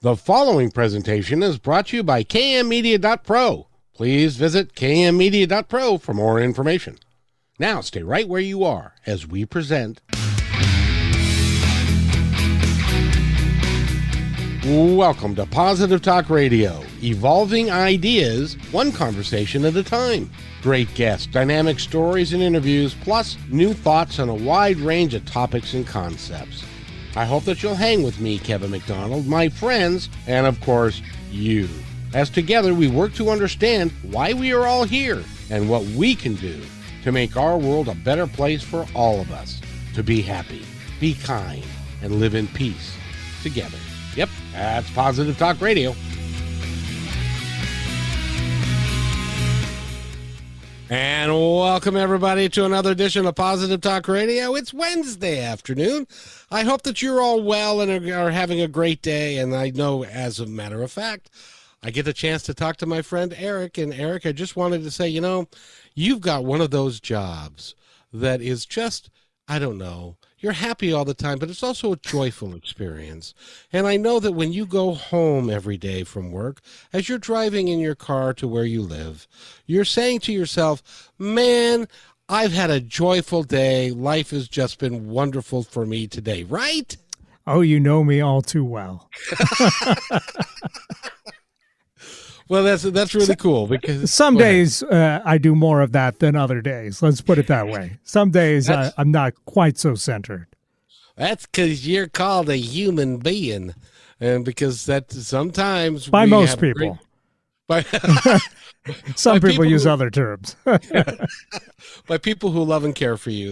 The following presentation is brought to you by kmmedia.pro. Please visit kmmedia.pro for more information. Now stay right where you are as we present... Welcome to Positive Talk Radio, evolving ideas, one conversation at a time. Great guests, dynamic stories and interviews, plus new thoughts on a wide range of topics and concepts. I hope that you'll hang with me, Kevin McDonald, my friends, and of course, you. As together we work to understand why we are all here and what we can do to make our world a better place for all of us. To be happy, be kind, and live in peace together. Yep, that's Positive Talk Radio. And welcome everybody to another edition of Positive Talk Radio. It's Wednesday afternoon. I hope that you're all well and are having a great day. And I know, as a matter of fact, I get a chance to talk to my friend Eric. And Eric, I just wanted to say, you've got one of those jobs that is just, I don't know, you're happy all the time, but it's also a joyful experience. And I know that when you go home every day from work, as you're driving in your car to where you live, you're saying to yourself, man, I've had a joyful day. Life has just been wonderful for me today, right? Oh, you know me all too well. Well, that's really cool because some days I do more of that than other days. Let's put it that way. Some days I'm not quite so centered. That's because you're called a human being, and because that sometimes by most people. Some people use other terms. By people who love and care for you.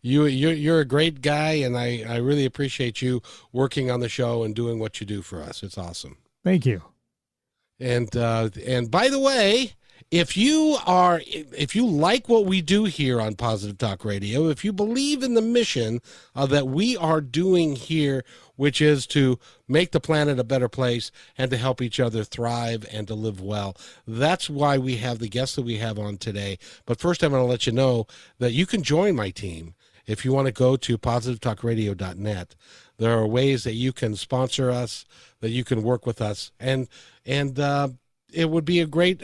You're a great guy, and I really appreciate you working on the show and doing what you do for us. It's awesome. Thank you. And by the way, if you like what we do here on Positive Talk Radio, if you believe in the mission that we are doing here, which is to make the planet a better place and to help each other thrive and to live well, that's why we have the guests that we have on today. But first, I'm going to let you know that you can join my team if you want to go to positivetalkradio.net. There are ways that you can sponsor us, that you can work with us, and it would be a great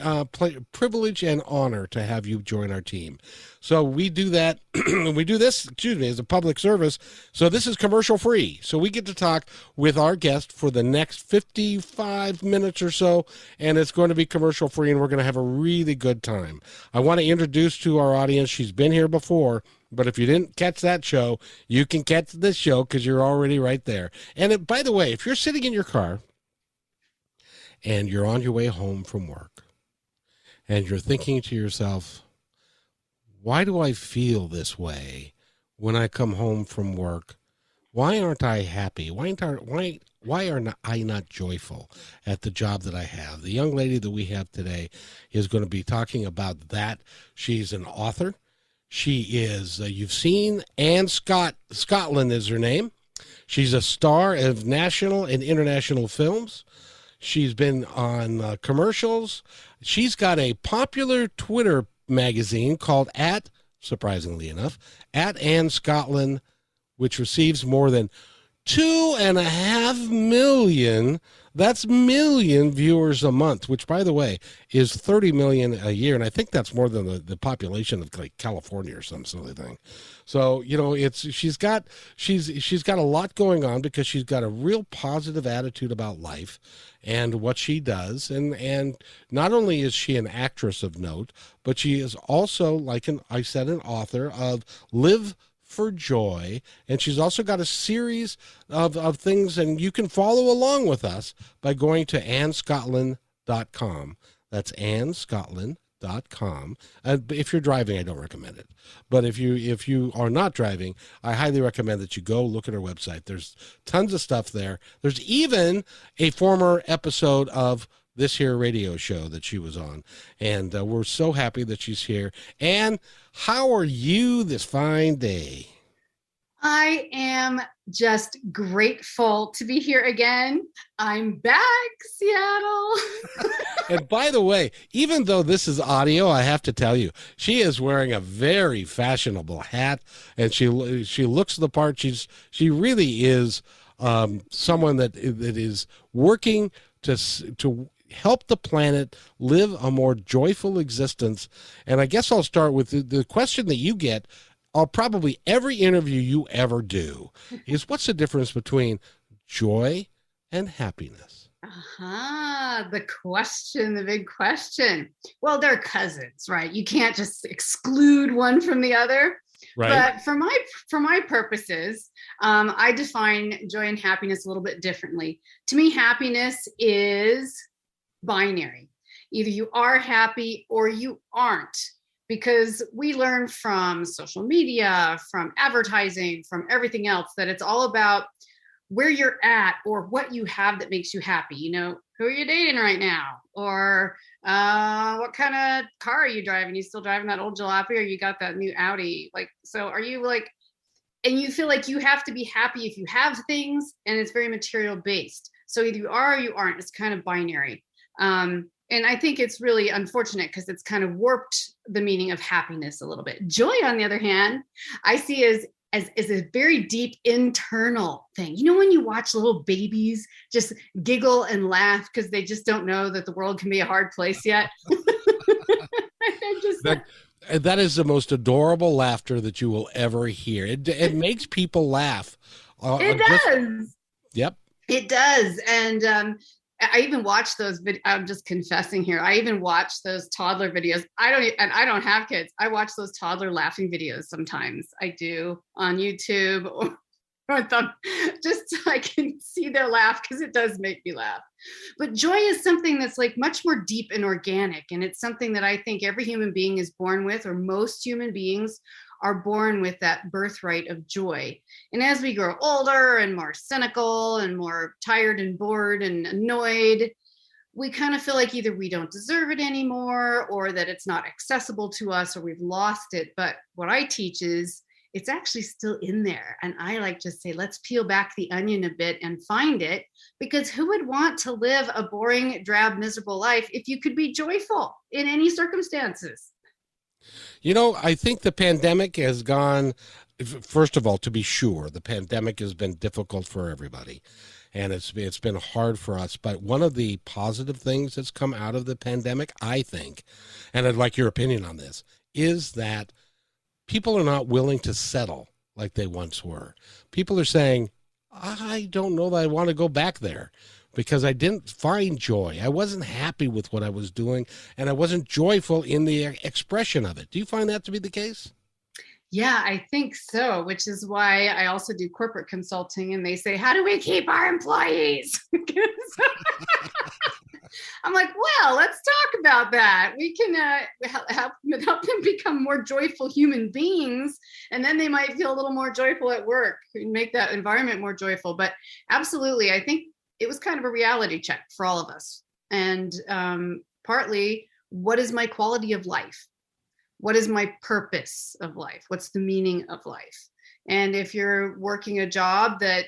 privilege and honor to have you join our team. So we do that. We do this, as a public service. So this is commercial free. So we get to talk with our guest for the next 55 minutes or so, and it's going to be commercial free, and we're going to have a really good time. I want to introduce to our audience, she's been here before, but if you didn't catch that show, you can catch this show because you're already right there. And by the way, if you're sitting in your car and you're on your way home from work and you're thinking to yourself, why do I feel this way when I come home from work? Why aren't I happy? Why are I not joyful at the job that I have? The young lady that we have today is going to be talking about that. She's an author. She is, you've seen Anne Scottlin is her name. She's a star of national and international films. She's been on commercials. She's got a popular Twitter magazine called surprisingly enough, Anne Scottlin, which receives more than 2.5 million. That's million viewers a month, which, by the way, is 30 million a year. And I think that's more than the population of like California or some sort of thing. So, she's got a lot going on because she's got a real positive attitude about life and what she does. And not only is she an actress of note, but she is also, like I said, an author of Live for Joy, and she's also got a series of things, and you can follow along with us by going to annescottlin.com. That's annescottlin.com. If you're driving, I don't recommend it, but if you are not driving, I highly recommend that you go look at her website. There's tons of stuff there. There's even a former episode of this here radio show that she was on, and we're so happy that she's here. And how are you this fine day? I am just grateful to be here again. I'm back, Seattle. And by the way, even though this is audio, I have to tell you, she is wearing a very fashionable hat, and she looks the part. She really is someone that is working to help the planet live a more joyful existence. And I guess I'll start with the question that you get. Probably every interview you ever do is, what's the difference between joy and happiness? The big question. Well, they're cousins, right? You can't just exclude one from the other. Right. But for my purposes, I define joy and happiness a little bit differently. To me, happiness is binary. Either you are happy or you aren't, because we learn from social media, from advertising, from everything else, that it's all about where you're at or what you have that makes you happy. You know, who are you dating right now? Or what kind of car are you driving? You still driving that old jalopy, or you got that new Audi? Like, so are you like, and you feel like you have to be happy if you have things, and it's very material based. So either you are or you aren't. It's kind of binary. And I think it's really unfortunate because it's kind of warped the meaning of happiness a little bit. Joy, on the other hand, I see as a very deep internal thing. You know, when you watch little babies just giggle and laugh because they just don't know that the world can be a hard place yet. That is the most adorable laughter that you will ever hear. It makes people laugh. It does. Yep. It does. And I even watch those. I'm just confessing here. I even watch those toddler videos. I don't have kids. I watch those toddler laughing videos sometimes. I do on YouTube or just so I can see their laugh, because it does make me laugh. But joy is something that's like much more deep and organic, and it's something that I think every human being is born with, or most human beings are born with that birthright of joy. And as we grow older and more cynical and more tired and bored and annoyed, we kind of feel like either we don't deserve it anymore, or that it's not accessible to us, or we've lost it. But what I teach is it's actually still in there. And I like to say, let's peel back the onion a bit and find it, because who would want to live a boring, drab, miserable life if you could be joyful in any circumstances? You know, I think the pandemic has gone, first of all, to be sure, the pandemic has been difficult for everybody, and it's been hard for us. But one of the positive things that's come out of the pandemic, I think, and I'd like your opinion on this, is that people are not willing to settle like they once were. People are saying, I don't know that I want to go back there, because I didn't find joy. I wasn't happy with what I was doing, and I wasn't joyful in the expression of it. Do you find that to be the case? Yeah, I think so, which is why I also do corporate consulting, and they say, how do we keep our employees? I'm like, well, let's talk about that. We can help them become more joyful human beings, and then they might feel a little more joyful at work and make that environment more joyful. But absolutely, I think it was kind of a reality check for all of us. And partly, what is my quality of life? What is my purpose of life? What's the meaning of life? And if you're working a job that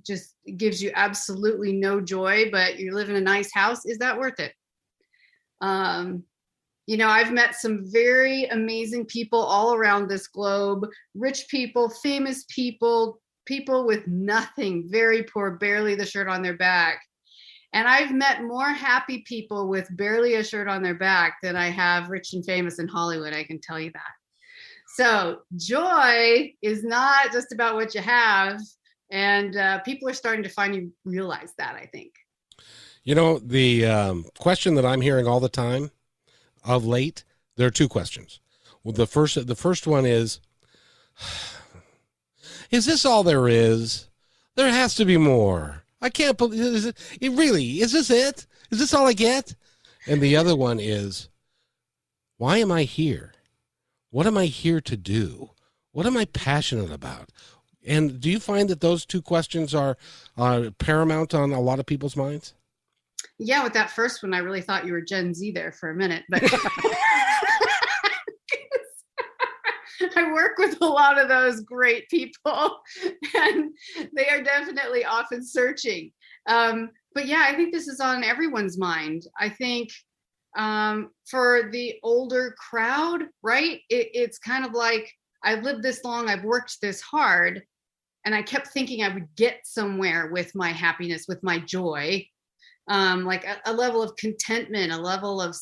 just gives you absolutely no joy, but you live in a nice house, is that worth it? You know, I've met some very amazing people all around this globe, rich people, famous people, people with nothing, very poor, barely the shirt on their back. And I've met more happy people with barely a shirt on their back than I have rich and famous in Hollywood, I can tell you that. So joy is not just about what you have. And people are starting to finally realize that, I think. You know, the question that I'm hearing all the time of late, there are two questions. Well, the first one is this all there is? There has to be more. I can't believe it. Really, is this it? Is this all I get? And the other one is, why am I here? What am I here to do? What am I passionate about? And do you find that those two questions are paramount on a lot of people's minds? Yeah, with that first one, I really thought you were Gen Z there for a minute, but I work with a lot of those great people, and they are definitely often searching. But yeah, I think this is on everyone's mind. I think for the older crowd, right? It's kind of like, I've lived this long, I've worked this hard. And I kept thinking I would get somewhere with my happiness, with my joy, like a level of contentment, a level of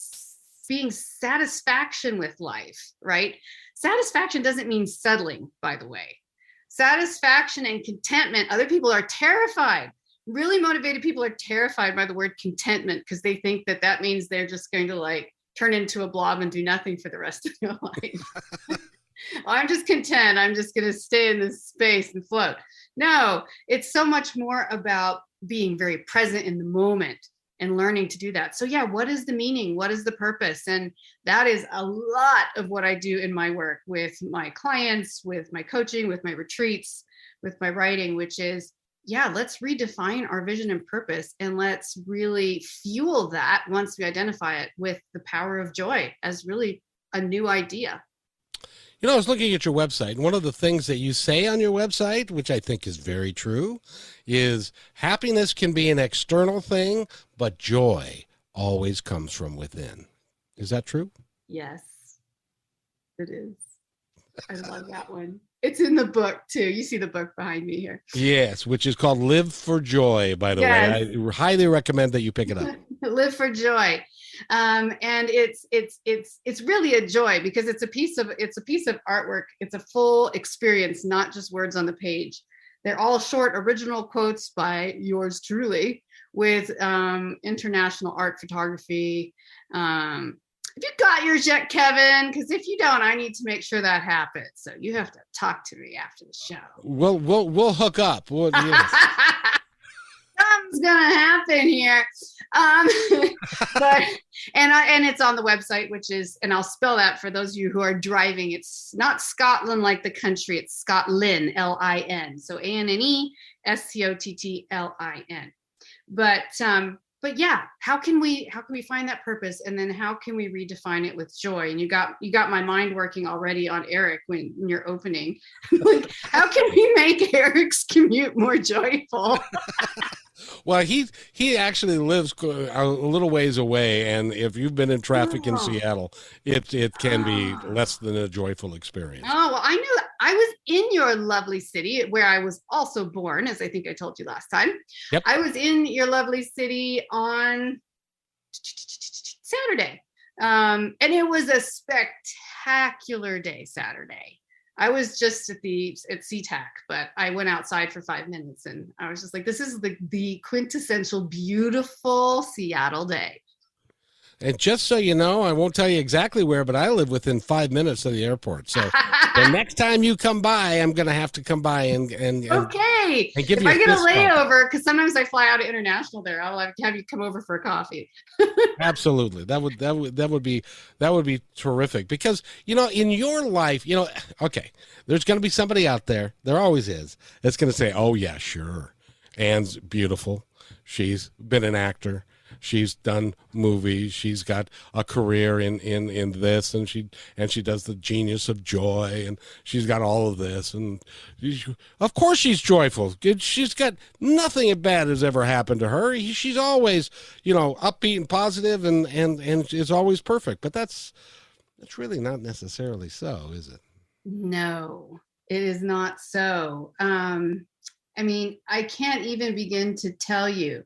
being satisfaction with life, right? Satisfaction doesn't mean settling, by the way. Satisfaction and contentment, other people are terrified. Really motivated people are terrified by the word contentment because they think that that means they're just going to like turn into a blob and do nothing for the rest of their life. I'm just content. I'm just going to stay in this space and float. No, it's so much more about being very present in the moment and learning to do that. So yeah, what is the meaning? What is the purpose? And that is a lot of what I do in my work with my clients, with my coaching, with my retreats, with my writing, which is, yeah, let's redefine our vision and purpose, and let's really fuel that once we identify it with the power of joy as really a new idea. You know, I was looking at your website, and one of the things that you say on your website, which I think is very true, is happiness can be an external thing, but joy always comes from within. Is that true? Yes, it is. I love that one. It's in the book, too. You see the book behind me here. Yes, which is called Live for Joy, by the way. I highly recommend that you pick it up. Live for Joy. And it's really a joy because it's a piece of artwork. It's a full experience, not just words on the page. They're all short original quotes by yours truly with international art photography. Have you got yours yet, Kevin? Because if you don't, I need to make sure that happens. So you have to talk to me after the show. We'll hook up. Yes. Something's gonna happen here. But it's on the website, which is, and I'll spell that for those of you who are driving. It's not Scotland like the country, it's Scottlin, L-I-N. So ANNE SCOTTLIN. But yeah, how can we find that purpose, and then how can we redefine it with joy? And you got my mind working already on Eric when you're opening. Like, how can we make Eric's commute more joyful? Well, he actually lives a little ways away, and if you've been in traffic in Seattle, it can be less than a joyful experience. Oh, well, I knew that. I was in your lovely city where I was also born, as I think I told you last time. Yep. I was in your lovely city on Saturday, and it was a spectacular day Saturday. I was just at SeaTac, but I went outside for 5 minutes and I was just like, this is the quintessential beautiful Seattle day. And just so you know, I won't tell you exactly where, but I live within 5 minutes of the airport. So the next time you come by, I'm going to have to come by and okay. And give if you I get a layover, because sometimes I fly out of international there, I'll have you come over for a coffee. Absolutely. That would be terrific, because, you know, in your life, you know, okay, there's going to be somebody out there always is, that's going to say, oh yeah, sure, Anne's beautiful, she's been an actor, she's done movies, she's got a career in this, and she does the Genius of Joy, and she's got all of this, and of course she's joyful. She's got nothing bad has ever happened to her. She's always, you know, upbeat and positive, and is always perfect. But that's really not necessarily so, is it? No, it is not so. I mean, I can't even begin to tell you.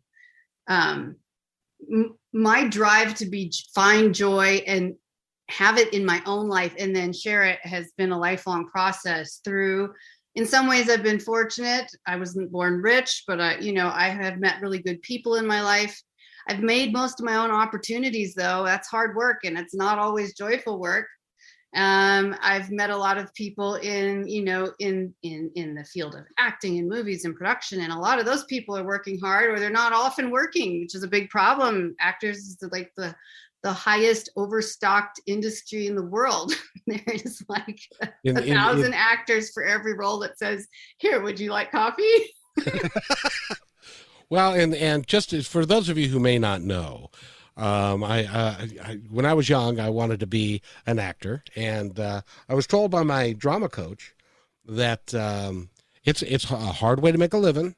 My drive to find joy and have it in my own life and then share it has been a lifelong process through, in some ways I've been fortunate. I wasn't born rich, but I have met really good people in my life. I've made most of my own opportunities, though. That's hard work, and it's not always joyful work. I've met a lot of people in the field of acting and movies and production, and a lot of those people are working hard, or they're not often working, which is a big problem. Actors is like the highest overstocked industry in the world. There's like 1,000 actors for every role that says, "Here, would you like coffee?" Well, and just for those of you who may not know, I when I was young, I wanted to be an actor, and I was told by my drama coach that it's a hard way to make a living,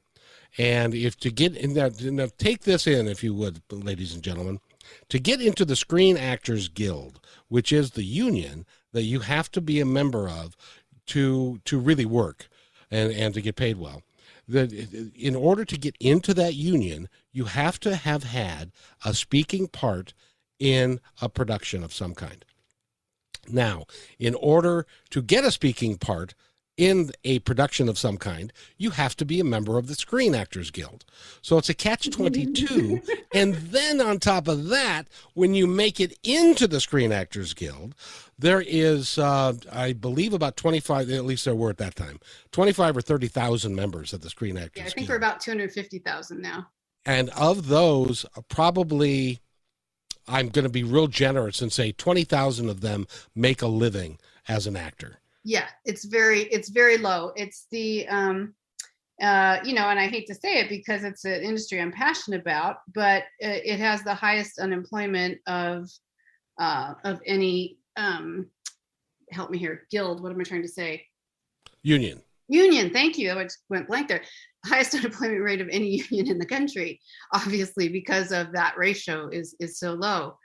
and if to get in that, take this in, if you would, ladies and gentlemen, to get into the Screen Actors Guild, which is the union that you have to be a member of to really work. and to get paid well. In order to get into that union, you have to have had a speaking part in a production of some kind. Now, in order to get a speaking part in a production of some kind, you have to be a member of the Screen Actors Guild. So it's a catch-22. And then on top of that, when you make it into the Screen Actors Guild, there is, I believe, about 25, at least there were at that time, 25 or 30,000 members of the Screen Actors Guild. I think we're about 250,000 now. And of those, probably, I'm going to be real generous and say 20,000 of them make a living as an actor. Yeah, it's very low. It's the, and I hate to say it because it's an industry I'm passionate about, but it has the highest unemployment of any, help me here, guild. What am I trying to say? Union. Thank you. I just went blank there. Highest unemployment rate of any union in the country, obviously, because of that ratio is so low.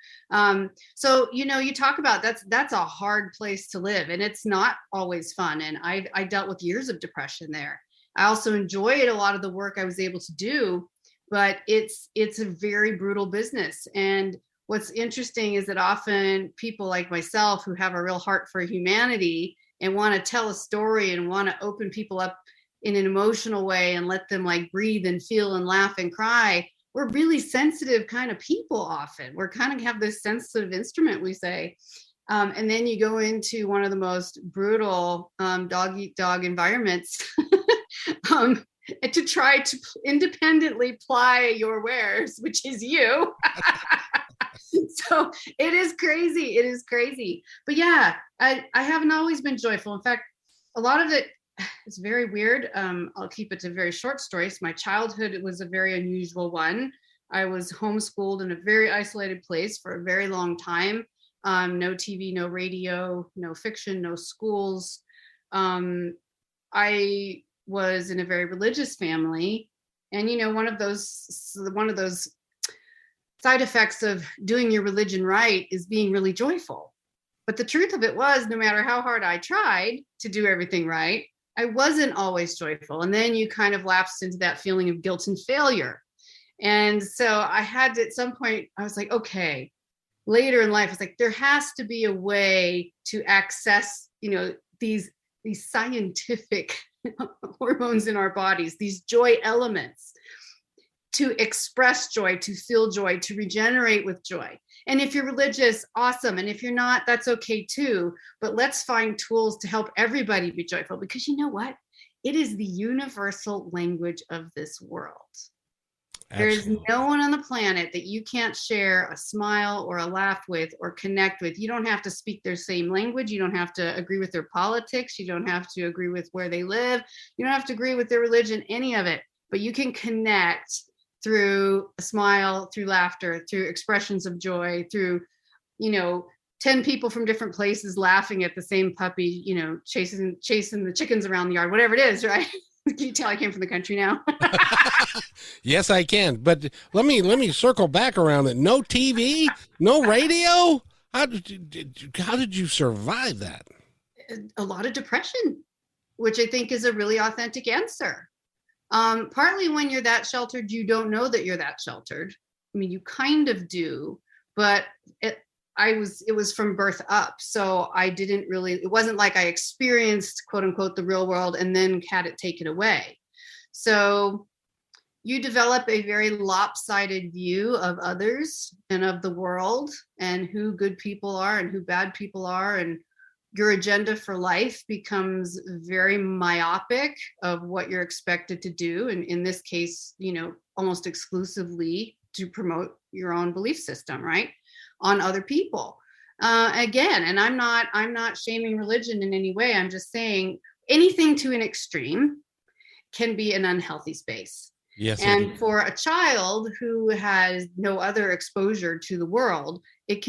So, you talk about that's a hard place to live, and it's not always fun. And I dealt with years of depression there. I also enjoyed a lot of the work I was able to do, but it's a very brutal business. And what's interesting is that often people like myself who have a real heart for humanity and want to tell a story and want to open people up in an emotional way and let them like breathe and feel and laugh and cry. We're really sensitive kind of people often. We're kind of have this sensitive instrument, we say. And then you go into one of the most brutal dog eat dog environments to try to independently ply your wares, which is you. So it is crazy. It is crazy. But yeah, I haven't always been joyful. In fact, a lot of it, it's very weird. I'll keep it to very short stories. My childhood was a very unusual one. I was homeschooled in a very isolated place for a very long time. No TV, no radio, no fiction, no schools. I was in a very religious family. And, one of those side effects of doing your religion right is being really joyful. But the truth of it was, no matter how hard I tried to do everything right, I wasn't always joyful. And then you kind of lapsed into that feeling of guilt and failure. And so I had to, at some point, I was like, okay, later in life, I was like, there has to be a way to access, these scientific hormones in our bodies, these joy elements, to express joy, to feel joy, to regenerate with joy. And if you're religious, awesome. And if you're not, that's okay too. But let's find tools to help everybody be joyful, because you know what? It is the universal language of this world. Absolutely. There is no one on the planet that you can't share a smile or a laugh with or connect with. You don't have to speak their same language. You don't have to agree with their politics. You don't have to agree with where they live. You don't have to agree with their religion, any of it. But you can connect through a smile, through laughter, through expressions of joy, through, 10 people from different places laughing at the same puppy, chasing the chickens around the yard, whatever it is, right? Can you tell I came from the country now? Yes, I can. But let me circle back around it. No TV, no radio. How did you survive that? A lot of depression, which I think is a really authentic answer. Partly when you're that sheltered, you don't know that you're that sheltered. I mean, you kind of do, but it was from birth up. So it wasn't like I experienced, quote unquote, the real world and then had it taken away. So you develop a very lopsided view of others and of the world and who good people are and who bad people are. And your agenda for life becomes very myopic of what you're expected to do. And in this case, almost exclusively to promote your own belief system, right? On other people. Again, and I'm not shaming religion in any way. I'm just saying anything to an extreme can be an unhealthy space. Yes. And for a child who has no other exposure to the world, it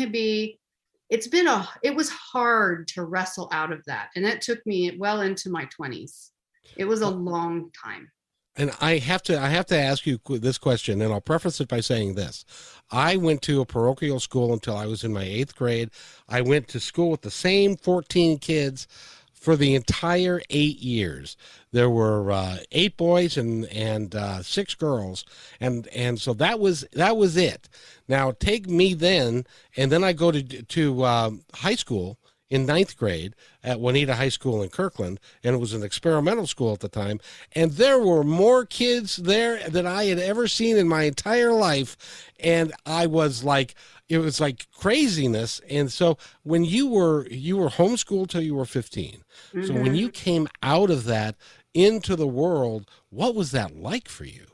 was hard to wrestle out of that. And it took me well into my 20s. It was a long time. And I have to ask you this question, and I'll preface it by saying this. I went to a parochial school until I was in my 8th grade. I went to school with the same 14 kids for the entire 8 years. There were 8 boys and 6 girls, and so that was it. Now take me then, and then I go to high school in 9th grade at Juanita High School in Kirkland, and it was an experimental school at the time, and there were more kids there than I had ever seen in my entire life, and I was like, it was like craziness. And so when you were homeschooled till you were 15, mm-hmm. So when you came out of that into the world, what was that like for you?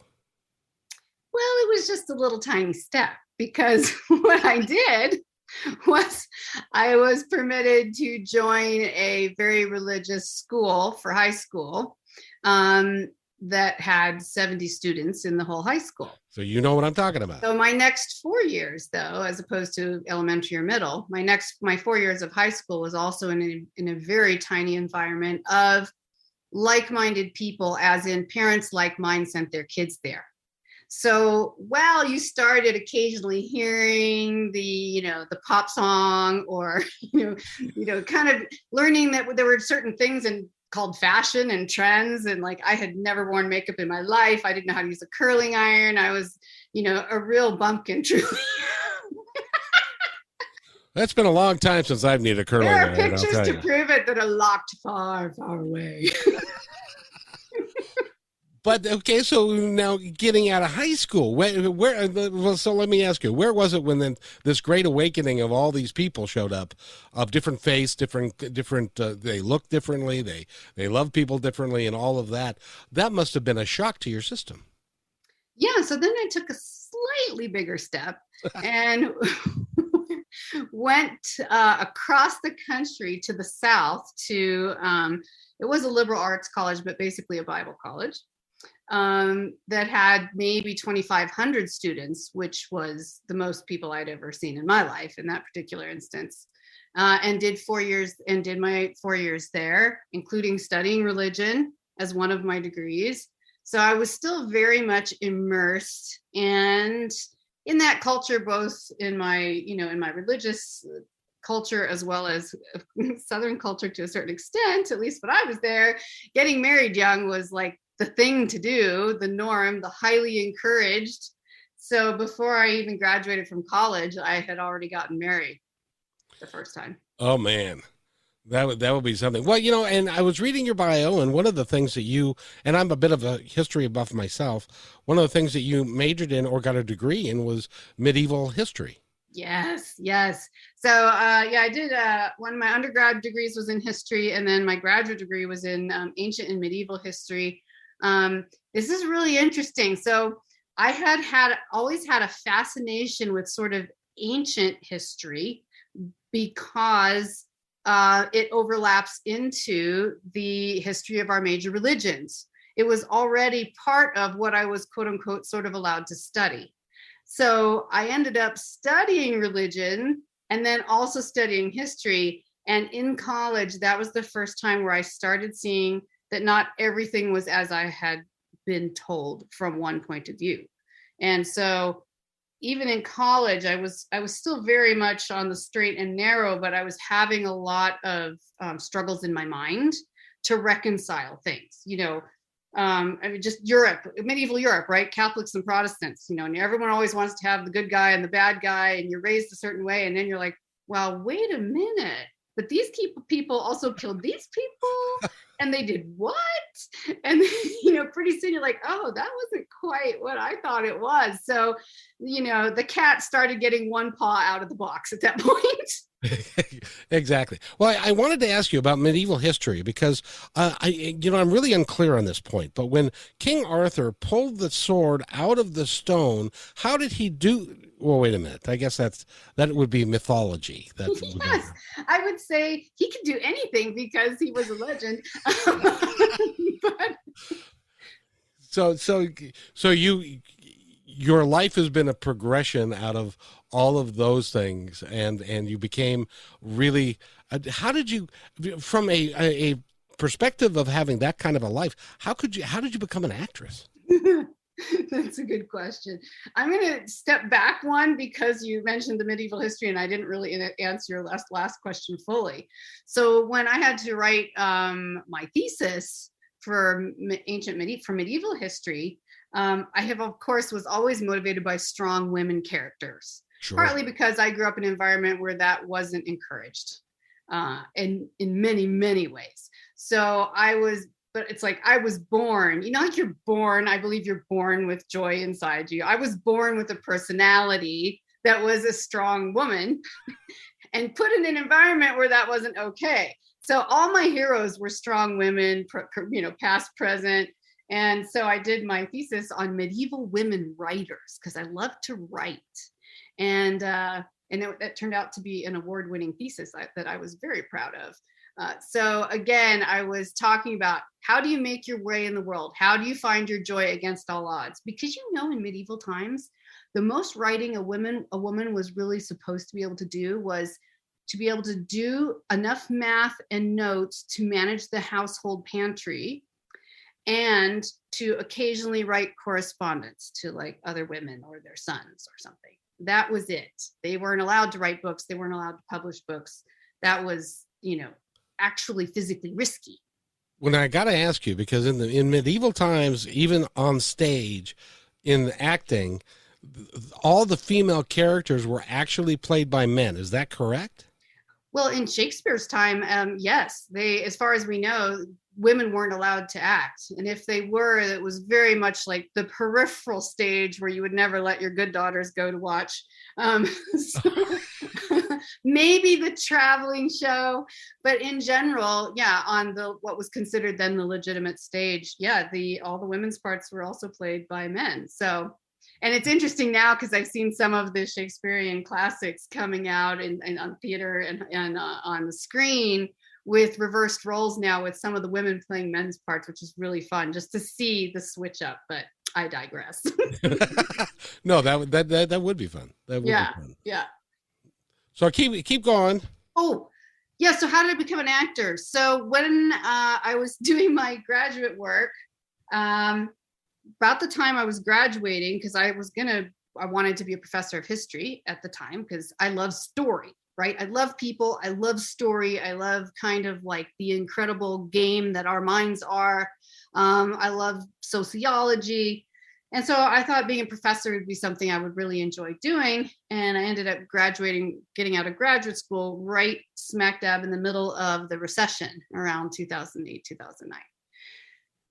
Well, it was just a little tiny step, because what I did was I was permitted to join a very religious school for high school that had 70 students in the whole high school. So you know what I'm talking about. So my next 4 years, though, as opposed to elementary or middle, my 4 years of high school was also in a very tiny environment of like-minded people, as in parents like mine sent their kids there. So while you started occasionally hearing the pop song, or, kind of learning that there were certain things called fashion and trends. And like, I had never worn makeup in my life. I didn't know how to use a curling iron. I was, a real bumpkin, truly. That's been a long time since I've needed a curling iron. There are pictures to prove it that are locked far, far away. But okay, so now getting out of high school, so let me ask you, where was it when then this great awakening of all these people showed up, of different faiths, different, they look differently, they love people differently, and all of that? That must have been a shock to your system. Yeah, so then I took a slightly bigger step and went across the country to the South to, it was a liberal arts college, but basically a Bible college. That had maybe 2,500 students, which was the most people I'd ever seen in my life in that particular instance, and did my 4 years there, including studying religion as one of my degrees. So I was still very much immersed and in that culture, both in my, in my religious culture as well as Southern culture to a certain extent. At least when I was there, getting married young was like the thing to do, the norm, the highly encouraged. So before I even graduated from college, I had already gotten married the first time. Oh man, that would be something. Well, and I was reading your bio, and one of the things that and I'm a bit of a history buff myself, one of the things that you majored in or got a degree in was medieval history. Yes. So, I did, one of my undergrad degrees was in history, and then my graduate degree was in ancient and medieval history. This is really interesting. So I always had a fascination with sort of ancient history because it overlaps into the history of our major religions. It was already part of what I was, quote unquote, sort of allowed to study. So I ended up studying religion and then also studying history. And in college, that was the first time where I started seeing that not everything was as I had been told from one point of view. And so even in college, I was still very much on the straight and narrow, but I was having a lot of struggles in my mind to reconcile things, just Europe, medieval Europe, right? Catholics and Protestants, and everyone always wants to have the good guy and the bad guy, and you're raised a certain way. And then you're like, well, wait a minute, but these people also killed these people. And they did what? And pretty soon you're like, oh, that wasn't quite what I thought it was. So, the cat started getting one paw out of the box at that point. Exactly. Well, I wanted to ask you about medieval history because I'm really unclear on this point. But when King Arthur pulled the sword out of the stone, how did he do? Well, wait a minute. I guess that would be mythology. Yes, I would say he could do anything because he was a legend. So your life has been a progression out of all of those things, and you became really. How did you, from a perspective of having that kind of a life, how did you become an actress? That's a good question. I'm going to step back one because you mentioned the medieval history and I didn't really answer your last question fully. So when I had to write my thesis for medieval history, I have, of course, was always motivated by strong women characters. Sure. Partly because I grew up in an environment where that wasn't encouraged in many, many ways. So but it's like I was born, like you're born, I believe you're born with joy inside you. I was born with a personality that was a strong woman and put in an environment where that wasn't okay. So all my heroes were strong women, past, present. And so I did my thesis on medieval women writers because I love to write. And that turned out to be an award-winning thesis that I was very proud of. So again, I was talking about how do you make your way in the world? How do you find your joy against all odds? Because in medieval times, the most writing a woman was really supposed to be able to do was to be able to do enough math and notes to manage the household pantry and to occasionally write correspondence to like other women or their sons or something. That was it. They weren't allowed to write books. They weren't allowed to publish books. That was, actually physically risky. Well, I got to ask you, because in medieval times, even on stage, in acting, all the female characters were actually played by men. Is that correct? Well, in Shakespeare's time, yes. As far as we know, women weren't allowed to act. And if they were, it was very much like the peripheral stage where you would never let your good daughters go to watch. Maybe the traveling show, but in general, on what was considered then the legitimate stage, all the women's parts were also played by men. So, and it's interesting now because I've seen some of the Shakespearean classics coming out and on theater and on the screen with reversed roles now, with some of the women playing men's parts, which is really fun just to see the switch up. But I digress. No, that would be fun. That would be fun. Yeah. So keep going. Oh, yeah. So how did I become an actor? So when I was doing my graduate work, about the time I was graduating, because I wanted to be a professor of history at the time because I love story, right? I love people. I love story. I love kind of like the incredible game that our minds are. I love sociology. And so I thought being a professor would be something I would really enjoy doing. And I ended up getting out of graduate school right smack dab in the middle of the recession around 2008, 2009.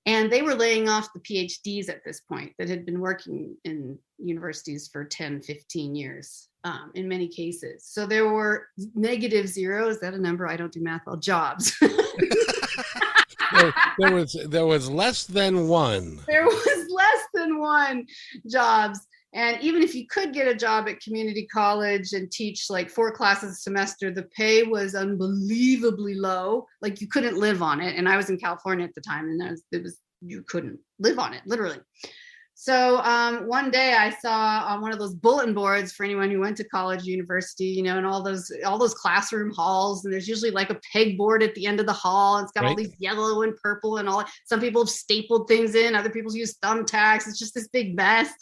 And they were laying off the PhDs at this point that had been working in universities for 10, 15 years in many cases. So there were negative zero. Is that a number? I don't do math well. Jobs. There was less than one. There was less than one jobs. And even if you could get a job at community college and teach like 4 classes a semester, the pay was unbelievably low. Like you couldn't live on it. And I was in California at the time, and you couldn't live on it, literally. So one day I saw on one of those bulletin boards for anyone who went to college, university, and all those classroom halls, and there's usually like a pegboard at the end of the hall. It's got all these yellow and purple and all. Some people have stapled things in, other people use thumbtacks. It's just this big mess.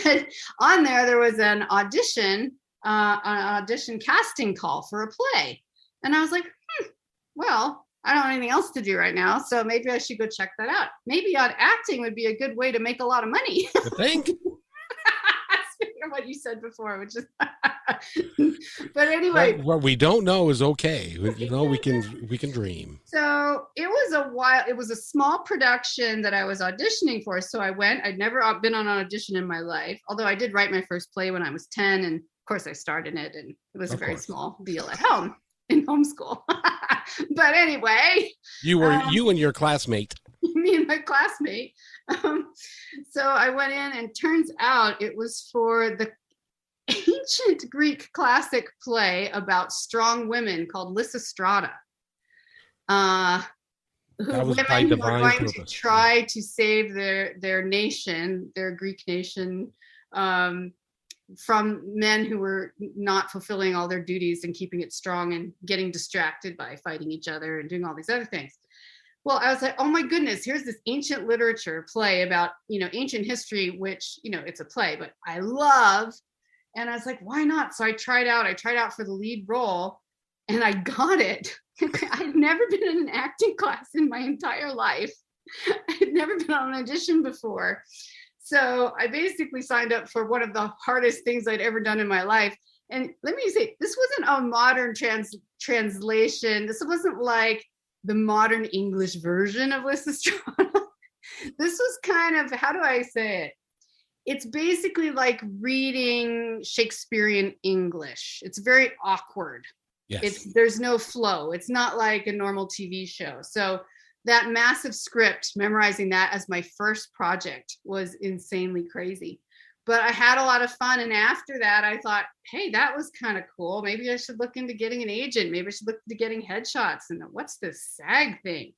And on there was an audition casting call for a play, and I was like, well, I don't have anything else to do right now, so maybe I should go check that out. Maybe acting would be a good way to make a lot of money. I think. Speaking of what you said before, which is, but anyway, what we don't know is okay. We can dream. So it was a small production that I was auditioning for. So I went. I'd never been on an audition in my life, although I did write my first play when I was 10, and of course I starred in it, and it was a very small deal at home in homeschool. But anyway, you and your classmate. Me and my classmate. So I went in, and turns out it was for the ancient Greek classic play about strong women called Lysistrata. Women who were going to try to save their nation, their Greek nation, from men who were not fulfilling all their duties and keeping it strong and getting distracted by fighting each other and doing all these other things. Well, I was like, oh my goodness, here's this ancient literature play about, ancient history, which, it's a play, but I love. And I was like, why not? So I tried out for the lead role and I got it. I'd never been in an acting class in my entire life. I'd never been on an audition before. So I basically signed up for one of the hardest things I'd ever done in my life. And let me say, this wasn't a modern translation. This wasn't like the modern English version of Lysistrata. This was kind of, how do I say it? It's basically like reading Shakespearean English. It's very awkward. Yes. There's no flow. It's not like a normal TV show. So that massive script, memorizing that as my first project was insanely crazy. But I had a lot of fun. And after that, I thought, hey, that was kind of cool. Maybe I should look into getting an agent. Maybe I should look into getting headshots. And what's this SAG thing?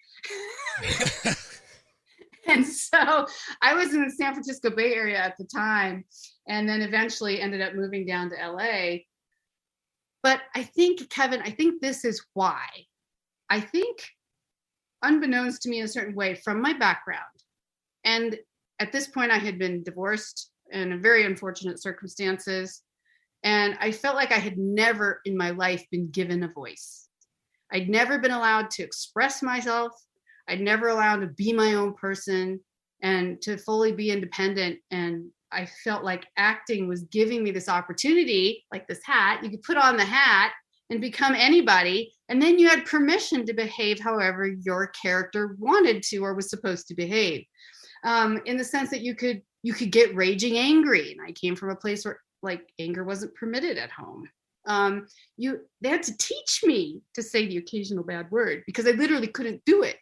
And so I was in the San Francisco Bay Area at the time, and then eventually ended up moving down to LA. But I think, Kevin, this is why. I think, unbeknownst to me in a certain way, from my background, and at this point I had been divorced in very unfortunate circumstances, and I felt like I had never in my life been given a voice. I'd never been allowed to express myself. I'd never allowed to be my own person and to fully be independent. And I felt like acting was giving me this opportunity, like this hat. You could put on the hat and become anybody. And then you had permission to behave however your character wanted to or was supposed to behave. In the sense that you could get raging angry. And I came from a place where like anger wasn't permitted at home. They had to teach me to say the occasional bad word because I literally couldn't do it.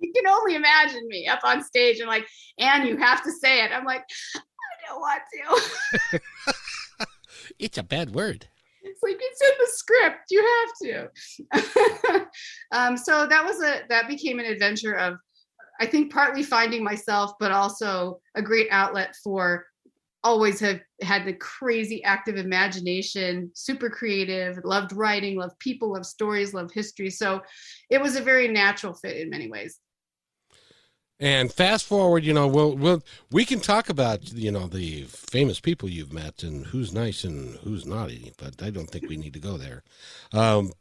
You can only imagine me up on stage and like, and you have to say it. I'm like, I don't want to. It's a bad word. It's like, it's in the script. You have to. So that became an adventure of, I think, partly finding myself, but also a great outlet for always have had the crazy active imagination, super creative, loved writing, loved people, loved stories, loved history. So it was a very natural fit in many ways. And fast forward, we can talk about, the famous people you've met and who's nice and who's naughty, but I don't think we need to go there. So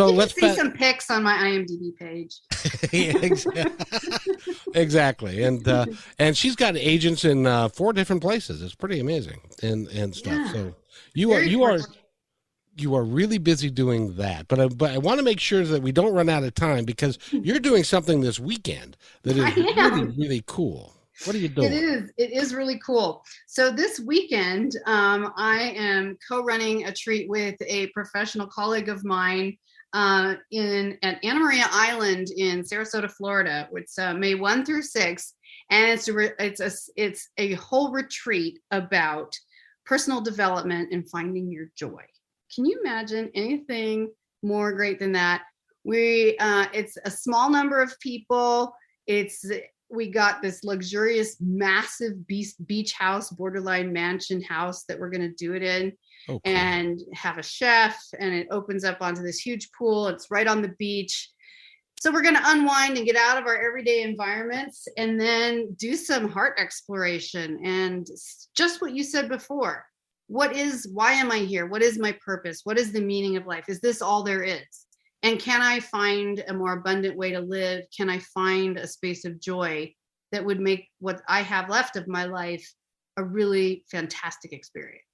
let's see some pics on my IMDb page. Exactly. And she's got agents in 4 different places. It's pretty amazing and stuff. Yeah. So you are really busy doing that, but I want to make sure that we don't run out of time because you're doing something this weekend that is really, really cool. What are you doing? It is really cool. So this weekend, I am co-running a treat with a professional colleague of mine at Anna Maria Island in Sarasota, Florida. It's May 1 through 6, and it's a whole retreat about personal development and finding your joy. Can you imagine anything more great than that? It's a small number of people. We got this luxurious, massive beach house, borderline mansion house that we're going to do it in. Okay. And have a chef, and it opens up onto this huge pool. It's right on the beach. So we're going to unwind and get out of our everyday environments and then do some heart exploration. And just what you said before. Why am I here? What is my purpose? What is the meaning of life? Is this all there is? And can I find a more abundant way to live? Can I find a space of joy that would make what I have left of my life a really fantastic experience?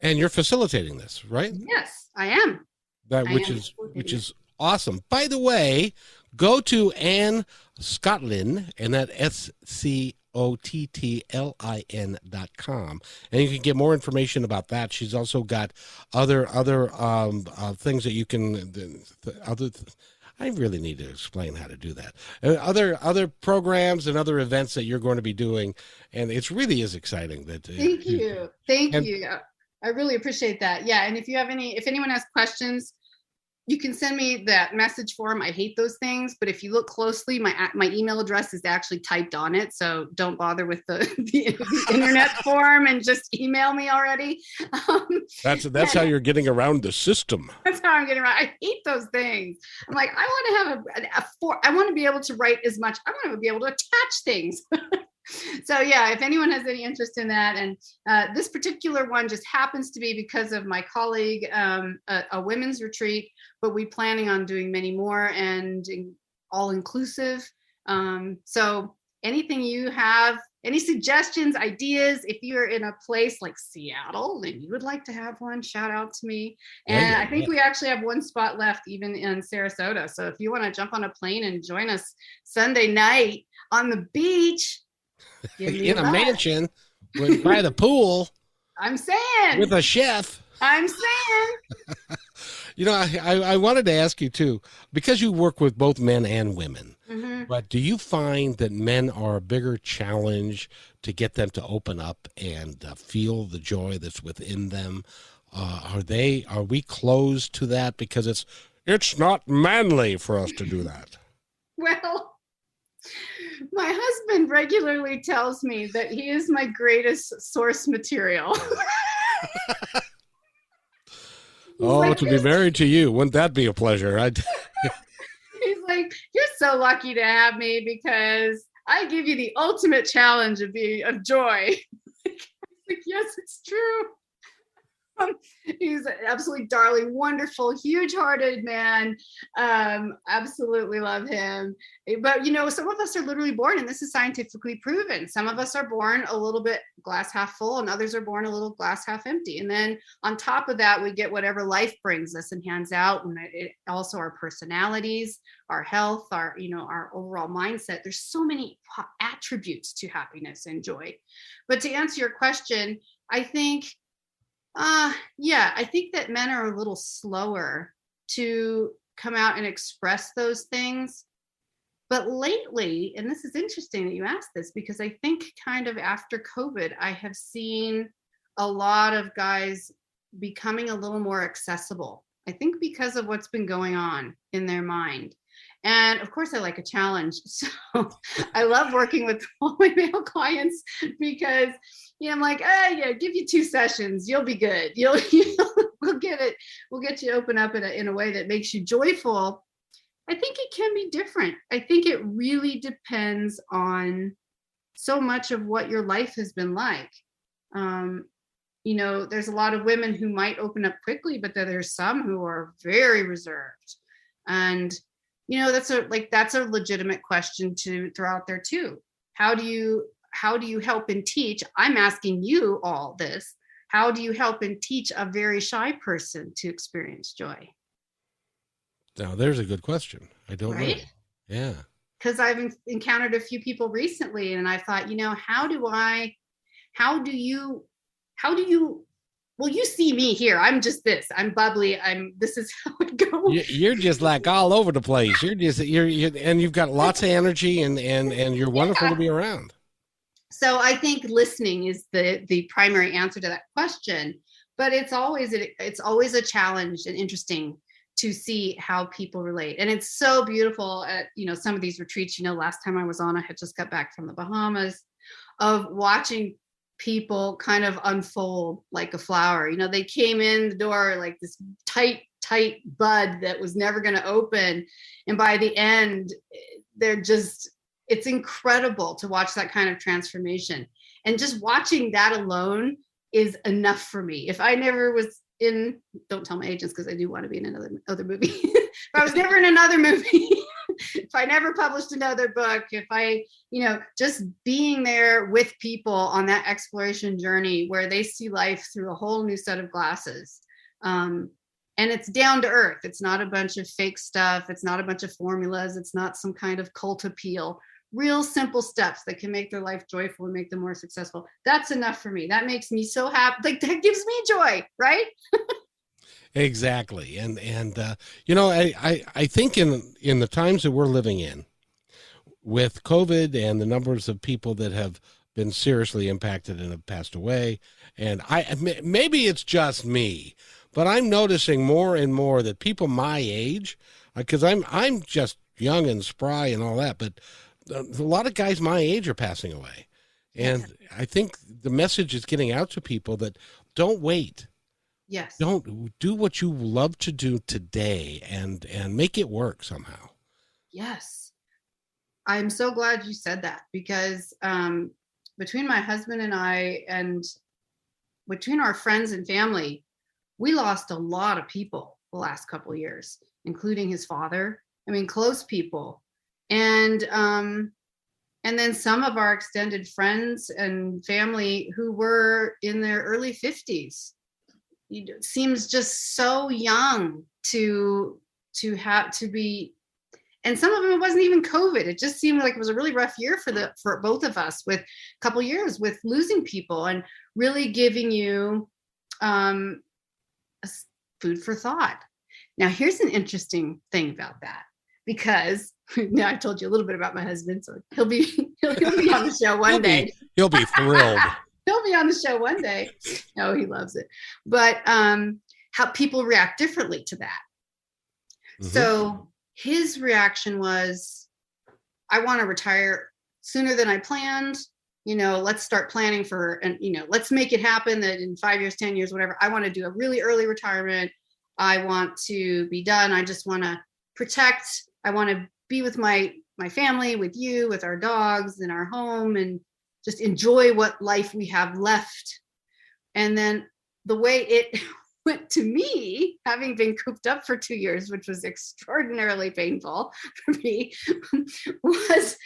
And you're facilitating this, right? Yes, I am. Which is awesome. By the way, go to Anne Scottlin, and that SCOTTLIN.com, and you can get more information about that. She's also got other things that you can I really need to explain how to do that. Other programs and other events that you're going to be doing, and it really is exciting. Thank you. I really appreciate that. Yeah, and if anyone has questions, you can send me that message form. I hate those things, but if you look closely, my email address is actually typed on it. So don't bother with the internet form and just email me already. That's how you're getting around the system. That's how I'm getting around. I hate those things. I'm like, I want to have I want to be able to write as much. I want to be able to attach things. So yeah, if anyone has any interest in that, and this particular one just happens to be because of my colleague, a women's retreat, but we're planning on doing many more and all inclusive. So anything you have, any suggestions, ideas, if you're in a place like Seattle and you would like to have one, shout out to me. And I think we actually have one spot left even in Sarasota. So if you want to jump on a plane and join us Sunday night on the beach, in a mansion by the pool. I'm saying. With a chef. I'm saying. I wanted to ask you too, because you work with both men and women, but do you find that men are a bigger challenge to get them to open up and feel the joy that's within them? Are we closed to that because it's not manly for us to do that? Well, my husband regularly tells me that he is my greatest source material. To be married to you, wouldn't that be a pleasure? He's like, you're so lucky to have me because I give you the ultimate challenge of joy. Like, yes, it's true. He's an absolutely darling, wonderful, huge-hearted man. Absolutely love him. But, some of us are literally born, and this is scientifically proven. Some of us are born a little bit glass half full, and others are born a little glass half empty. And then on top of that, we get whatever life brings us and hands out, and also our personalities, our health, our overall mindset. There's so many attributes to happiness and joy. But to answer your question, I think I think that men are a little slower to come out and express those things. But lately, and this is interesting that you asked this, because I think kind of after COVID, I have seen a lot of guys becoming a little more accessible. I think because of what's been going on in their mind. And of course, I like a challenge. So I love working with all my male clients because, I'm like, give you 2 sessions. You'll be good. We'll get it. We'll get you to open up in a way that makes you joyful. I think it can be different. I think it really depends on so much of what your life has been like. There's a lot of women who might open up quickly, but then there's some who are very reserved. And that's a legitimate question to throw out there too. How do you help and teach? I'm asking you all this. How do you help and teach a very shy person to experience joy? Now, there's a good question. I don't know. Yeah. Because I've encountered a few people recently, and I thought, well, you see me here. I'm just this. I'm bubbly. This is how it goes. You're just like all over the place. And you've got lots of energy and you're wonderful to be around. So I think listening is the primary answer to that question, but it's always a challenge and interesting to see how people relate. And it's so beautiful at, some of these retreats. Last time I was on, I had just got back from the Bahamas, of watching people kind of unfold like a flower. They came in the door like this tight bud that was never going to open. And by the end, it's incredible to watch that kind of transformation. And just watching that alone is enough for me. If I never was in, don't tell my agents because I do want to be in another movie. If I was never in another movie, if I never published another book, if I, just being there with people on that exploration journey where they see life through a whole new set of glasses. And it's down to earth. It's not a bunch of fake stuff. It's not a bunch of formulas. It's not some kind of cult appeal. Real simple steps that can make their life joyful and make them more successful. That's enough for me. That makes me so happy. Like, that gives me joy, right? Exactly. And I think in the times that we're living in, with COVID and the numbers of people that have been seriously impacted and have passed away, and maybe it's just me, But I'm noticing more and more that people my age, because I'm just young and spry and all that, but a lot of guys my age are passing away. And I think the message is getting out to people that don't wait. Yes. Don't do what you love to do today and make it work somehow. Yes. I'm so glad you said that, because between my husband and I, and between our friends and family, we lost a lot of people the last couple of years, including his father. I mean, close people. And then some of our extended friends and family who were in their early 50s. It seems just so young to have to be. And some of them, it wasn't even COVID. It just seemed like it was a really rough year for both of us, with a couple of years with losing people, and really giving you food for thought. Now, here's an interesting thing about that, because now I told you a little bit about my husband, so he'll be on the show one day. He'll be thrilled. He'll be on the show one day. No, he loves it. But how people react differently to that. Mm-hmm. So his reaction was, I want to retire sooner than I planned. Let's start planning for, and, let's make it happen that in 5 years, 10 years, whatever, I want to do a really early retirement. I want to be done. I just want to protect. I want to be with my family, with you, with our dogs in our home, and just enjoy what life we have left. And then the way it went to me, having been cooped up for 2 years, which was extraordinarily painful for me, was,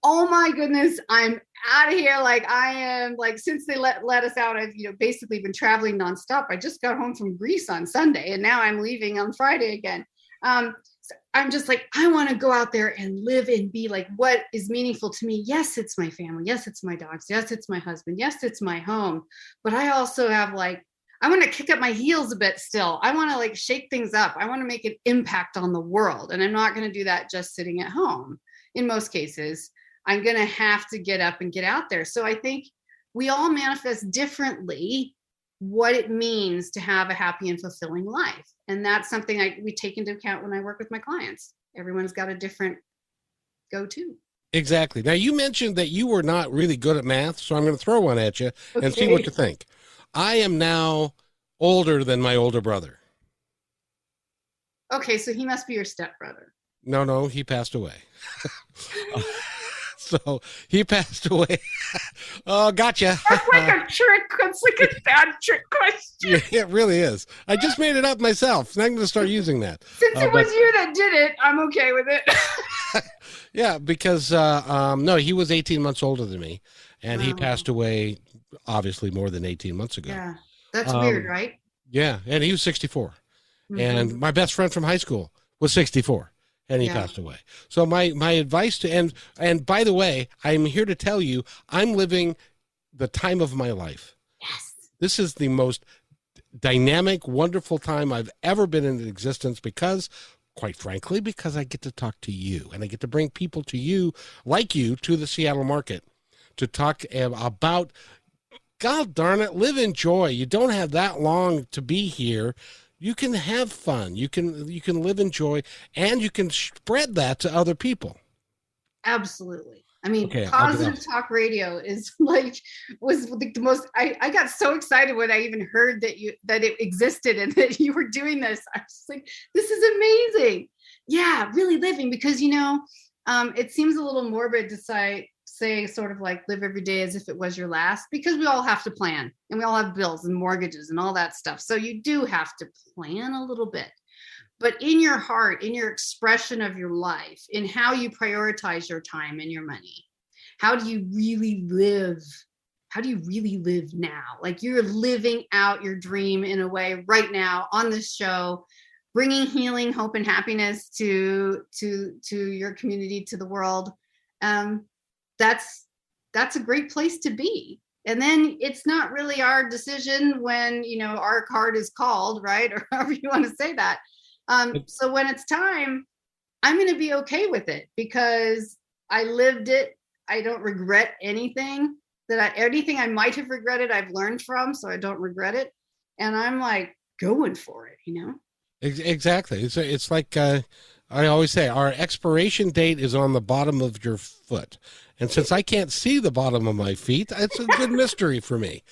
oh my goodness, I'm out of here. Like, I am, like, since they let us out, I've, basically been traveling nonstop. I just got home from Greece on Sunday, and now I'm leaving on Friday again. So I'm just like, I want to go out there and live and be like, what is meaningful to me? Yes, it's my family. Yes, it's my dogs. Yes, it's my husband. Yes, it's my home. But I also have, like, I want to kick up my heels a bit still. I want to, like, shake things up. I want to make an impact on the world. And I'm not going to do that just sitting at home. In most cases, I'm going to have to get up and get out there. So I think we all manifest differently what it means to have a happy and fulfilling life. And that's something we take into account when I work with my clients. Everyone's got a different go-to. Exactly. Now, you mentioned that you were not really good at math, so I'm going to throw one at you and see what you think. I am now older than my older brother. Okay, so he must be your stepbrother. No, he passed away. So he passed away. Oh, gotcha. That's like a trick. It's like a bad trick question. Yeah, it really is. I just made it up myself. I'm going to start using that. Since it was you that did it, I'm okay with it. Yeah, because no, he was 18 months older than me, and he passed away obviously more than 18 months ago. Yeah, that's weird, right? Yeah, and he was 64. Mm-hmm. And my best friend from high school was 64. And he passed away. So my advice to, and by the way, I'm here to tell you, I'm living the time of my life. Yes. This is the most dynamic, wonderful time I've ever been in existence, because, quite frankly, because I get to talk to you, and I get to bring people to you, like you, to the Seattle market to talk about, God darn it, live in joy. You don't have that long to be here. You can have fun. You can live in joy, and you can spread that to other people. Absolutely. I mean, positive talk radio was the most. I got so excited when I even heard that it existed and that you were doing this. I was like, this is amazing. Yeah, really living, because it seems a little morbid to say sort of like live every day as if it was your last, because we all have to plan, and we all have bills and mortgages and all that stuff. So you do have to plan a little bit, but in your heart, in your expression of your life, in how you prioritize your time and your money, how do you really live? How do you really live now? Like, you're living out your dream in a way right now on this show, bringing healing, hope, and happiness to your community, to the world. That's a great place to be. And then it's not really our decision when, our card is called, right? Or however you want to say that. So when it's time, I'm going to be okay with it, because I lived it. I don't regret anything. Anything I might have regretted, I've learned from, so I don't regret it. And I'm like, going for it, you know? Exactly. It's like I always say, our expiration date is on the bottom of your foot. And since I can't see the bottom of my feet, it's a good mystery for me.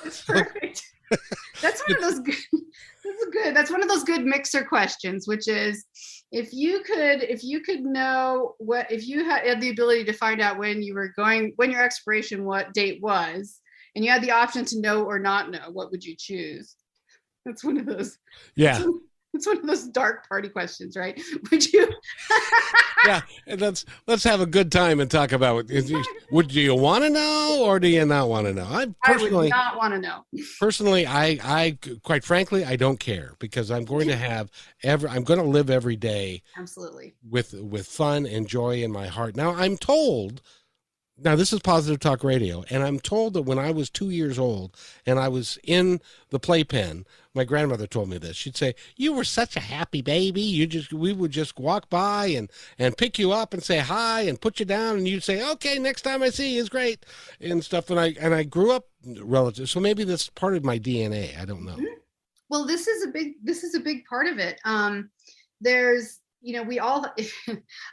That's perfect. That's one of those good. That's good. That's one of those good mixer questions, which is, if you could know if you had the ability to find out when your expiration, what date was, and you had the option to know or not know, what would you choose? That's one of those. Yeah. It's one of those dark party questions, right? Would you? Yeah, and let's have a good time and talk about it. Do you want to know or do you not want to know? I would not want to know. Personally, I quite frankly, I don't care, because I'm going to live every day absolutely with fun and joy in my heart. Now, this is Positive Talk Radio, and I'm told that when I was 2 years old and I was in the playpen, my grandmother told me this. She'd say, "You were such a happy baby. We would just walk by and pick you up and say hi and put you down, and you'd say, 'Okay, next time I see you is great,' and stuff." And I grew up relative, so maybe that's part of my DNA. I don't know. Well, this is a big part of it. There's, we all,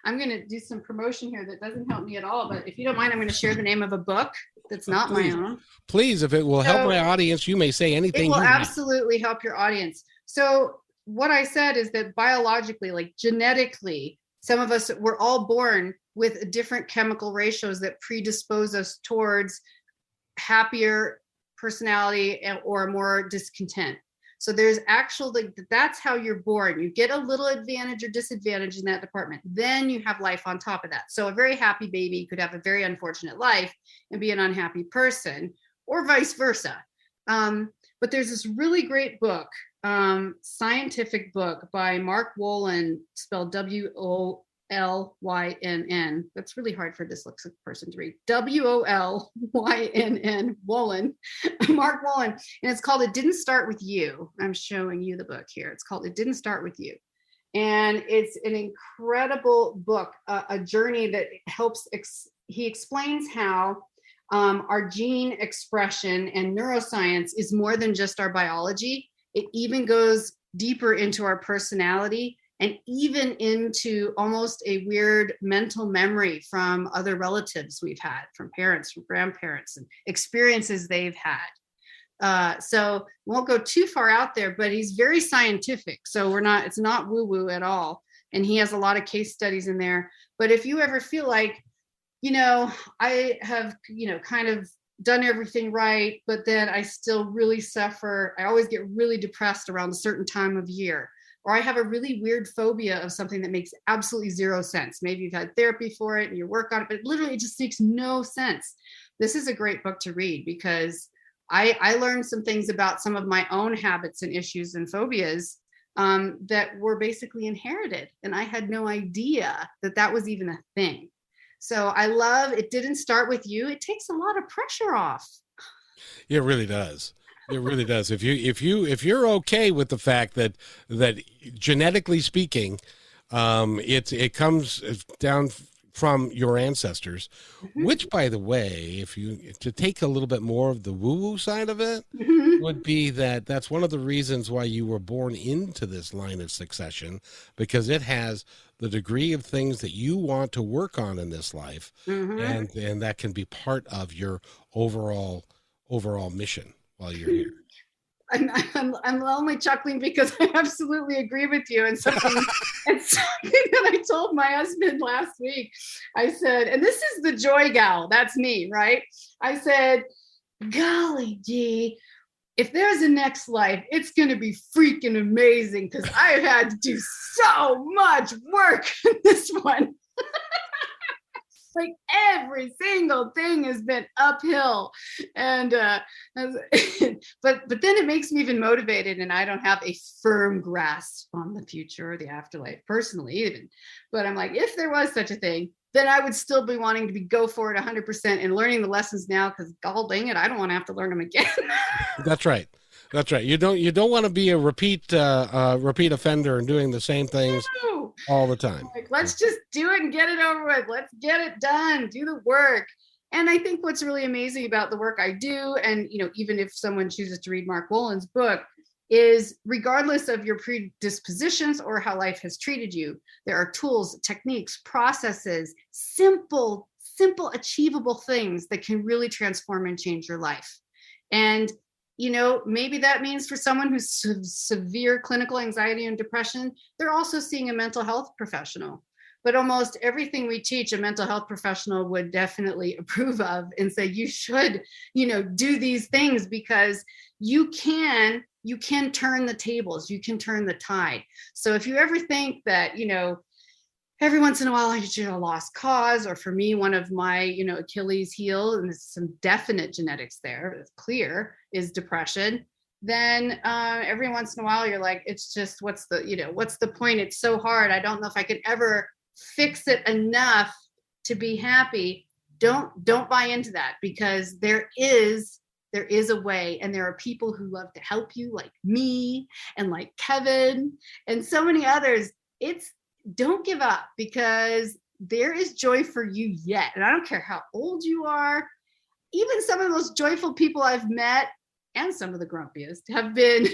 I'm going to do some promotion here that doesn't help me at all, but if you don't mind, I'm going to share the name of a book that's not my own. Please, if it will help my audience, you may say anything. It will absolutely help your audience. So what I said is that biologically, like genetically, some of us, we're all born with different chemical ratios that predispose us towards happier personality or more discontent. So there's that's how you're born. You get a little advantage or disadvantage in that department. Then you have life on top of that. So a very happy baby could have a very unfortunate life and be an unhappy person, or vice versa. But there's this really great book, scientific book by Mark Wolynn, spelled Wolynn. That's really hard for a dyslexic person to read. Wolynn, Wolynn, Mark Wolynn. And it's called It Didn't Start With You. I'm showing you the book here. It's called It Didn't Start With You. And it's an incredible book, a journey that helps. He explains how our gene expression and neuroscience is more than just our biology. It even goes deeper into our personality, and even into almost a weird mental memory from other relatives we've had, from parents, from grandparents, and experiences they've had. So we won't go too far out there, but he's very scientific. So it's not woo-woo at all. And he has a lot of case studies in there. But if you ever feel like, I have, kind of done everything right, but then I still really suffer. I always get really depressed around a certain time of year. Or I have a really weird phobia of something that makes absolutely zero sense. Maybe you've had therapy for it and you work on it, but literally it just makes no sense. This is a great book to read, because I learned some things about some of my own habits and issues and phobias that were basically inherited. And I had no idea that was even a thing. So I love It Didn't Start With You. It takes a lot of pressure off. Yeah, it really does. It really does. If you're okay with the fact that genetically speaking, it comes down from your ancestors, which, by the way, to take a little bit more of the woo-woo side of it, would be that's one of the reasons why you were born into this line of succession, because it has the degree of things that you want to work on in this life, and that can be part of your overall mission while you're here. I'm only chuckling because I absolutely agree with you. And something that I told my husband last week, I said, and this is the joy gal, that's me, right? I said, golly gee, if there's a next life, it's going to be freaking amazing, because I've had to do so much work in this one. Like every single thing has been uphill, and but then it makes me even motivated, and I don't have a firm grasp on the future or the afterlife personally even, but I'm like, if there was such a thing, then I would still be wanting to go for it 100% and learning the lessons now, because god dang it, I don't want to have to learn them again. That's right. You don't want to be a repeat offender and doing the same things all the time. Like, let's just do it and get it over with. Let's get it done. Do the work. And I think what's really amazing about the work I do, and even if someone chooses to read Mark Wolynn's book, is regardless of your predispositions or how life has treated you, there are tools, techniques, processes, simple, achievable things that can really transform and change your life. And, maybe that means for someone who's severe clinical anxiety and depression, they're also seeing a mental health professional. But almost everything we teach, a mental health professional would definitely approve of and say, you should, do these things, because you can turn the tables, you can turn the tide. So if you ever think that, every once in a while I get a lost cause, or for me, one of my, Achilles heel, and there's some definite genetics there, it's clear, is depression. Then every once in a while you're like, it's just, what's the point? It's so hard. I don't know if I could ever fix it enough to be happy. Don't buy into that, because there is a way, and there are people who love to help you, like me and like Kevin and so many others. Don't give up, because there is joy for you yet. And I don't care how old you are. Even some of the most joyful people I've met, and some of the grumpiest, have been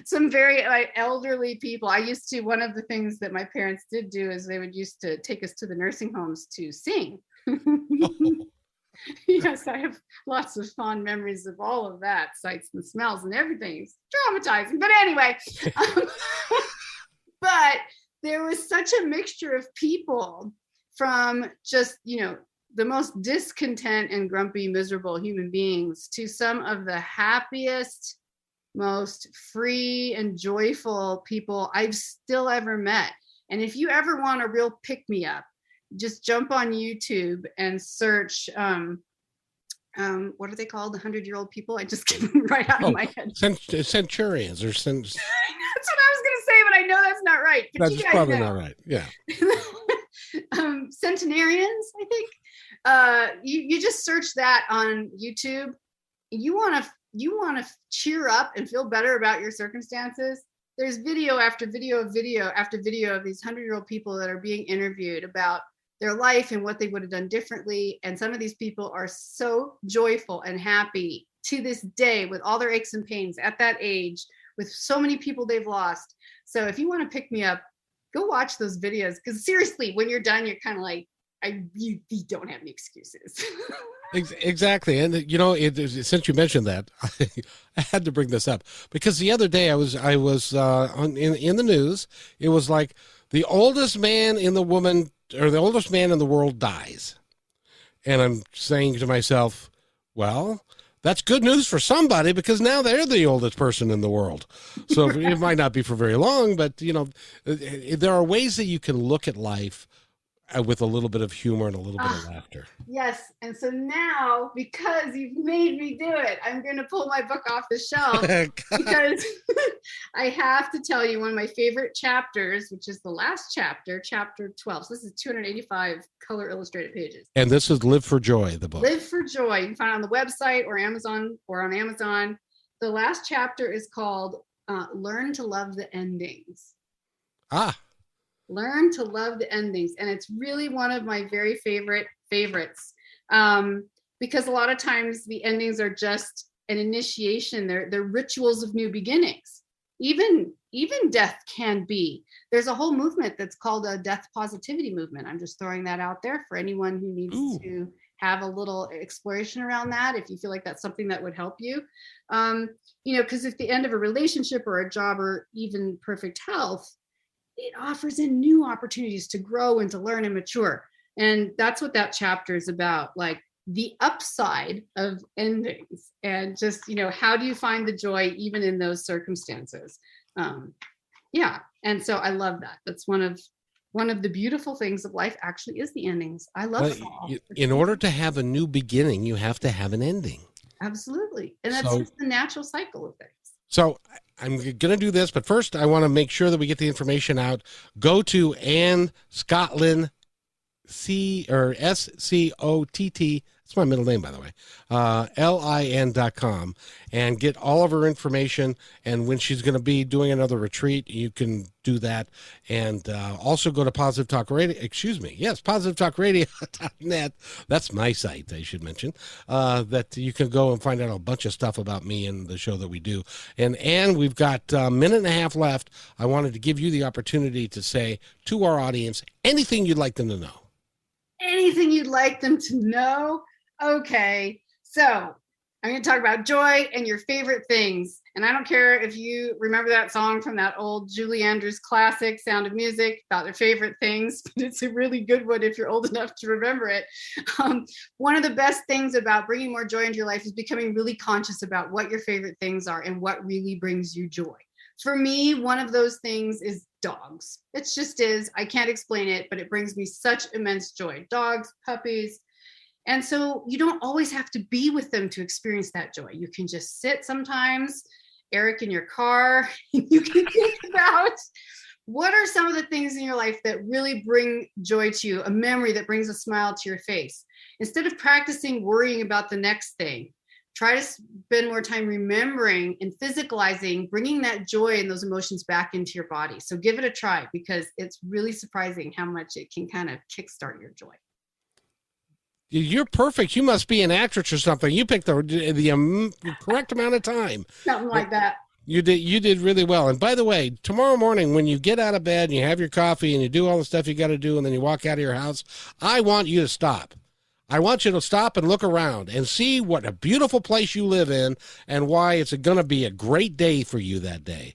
some very elderly people. One of the things that my parents did do is they would used to take us to the nursing homes to sing. Yes, I have lots of fond memories of all of that, sights and smells and everything. It's traumatizing. But anyway, but there was such a mixture of people, from just, the most discontent and grumpy, miserable human beings, to some of the happiest, most free and joyful people I've still ever met. And if you ever want a real pick-me-up, just jump on YouTube and search, what are they called? The 100-year-old people? I just get them right out of my head. Centurions or That's what I was going to say, but I know that's not right. But that's probably not right. Yeah. Centurions, I think. You just search that on YouTube. You want to cheer up and feel better about your circumstances. There's video after video of these 100-year-old people that are being interviewed about their life and what they would have done differently. And some of these people are so joyful and happy to this day, with all their aches and pains at that age, with so many people they've lost. So if you want to pick me up, go watch those videos, because seriously, when you're done, you're kind of like, you don't have any excuses. Exactly. And since you mentioned that, I had to bring this up, because the other day I was in the news. It was like the oldest man in the world dies. And I'm saying to myself, well, that's good news for somebody, because now they're the oldest person in the world. So it might not be for very long, but there are ways that you can look at life with a little bit of humor and a little bit of laughter. Yes. And so now, because you've made me do it, I'm going to pull my book off the shelf, because I have to tell you one of my favorite chapters, which is the last chapter, chapter 12. So this is 285 color illustrated pages. And this is Live for Joy, the book. Live for Joy. You can find it on the website or Amazon. The last chapter is called Learn to Love the Endings. Learn to love the endings. And it's really one of my very favorites, because a lot of times the endings are just an initiation. They're rituals of new beginnings. Even death can be. There's a whole movement that's called a death positivity movement. I'm just throwing that out there for anyone who needs to have a little exploration around that, if you feel like that's something that would help you. Because at the end of a relationship or a job or even perfect health, it offers in new opportunities to grow and to learn and mature. And that's what that chapter is about, like the upside of endings, and just, how do you find the joy even in those circumstances? And so I love that. That's one of the beautiful things of life, actually, is the endings. I love fall. In order to have a new beginning, you have to have an ending. Absolutely. And that's just the natural cycle of things. So I'm going to do this, but first I want to make sure that we get the information out. Go to Scottlin, Scottt It's my middle name, by the way. LIN.com, and get all of her information. And when she's going to be doing another retreat, you can do that. And also go to Positive Talk Radio. Yes, positivetalkradio.net. That's my site, I should mention. That you can go and find out a bunch of stuff about me and the show that we do. And we've got a minute and a half left. I wanted to give you the opportunity to say to our audience anything you'd like them to know. Anything you'd like them to know? Okay, so I'm going to talk about joy and your favorite things. And I don't care if you remember that song from that old Julie Andrews classic, Sound of Music, about their favorite things, but it's a really good one if you're old enough to remember it. One of the best things about bringing more joy into your life is becoming really conscious about what your favorite things are and what really brings you joy. For me, one of those things is dogs. It just is. I can't explain it, but it brings me such immense joy. Dogs, puppies. And so you don't always have to be with them to experience that joy. You can just sit sometimes, Eric, in your car. You can think about what are some of the things in your life that really bring joy to you, a memory that brings a smile to your face. Instead of practicing worrying about the next thing, try to spend more time remembering and physicalizing, bringing that joy and those emotions back into your body. So give it a try, because it's really surprising how much it can kind of kickstart your joy. You're perfect. You must be an actress or something. You picked the correct amount of time. Something like that. You did really well. And by the way, tomorrow morning when you get out of bed and you have your coffee and you do all the stuff you got to do and then you walk out of your house, I want you to stop. I want you to stop and look around and see what a beautiful place you live in and why it's going to be a great day for you that day.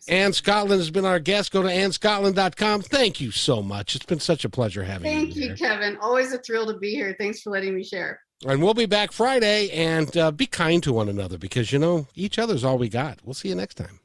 Ann Scottlin has been our guest. Go to AnnScottlin.com. Thank you so much. It's been such a pleasure having you. Thank you, Kevin. Always a thrill to be here. Thanks for letting me share. And we'll be back Friday, and be kind to one another because, each other's all we got. We'll see you next time.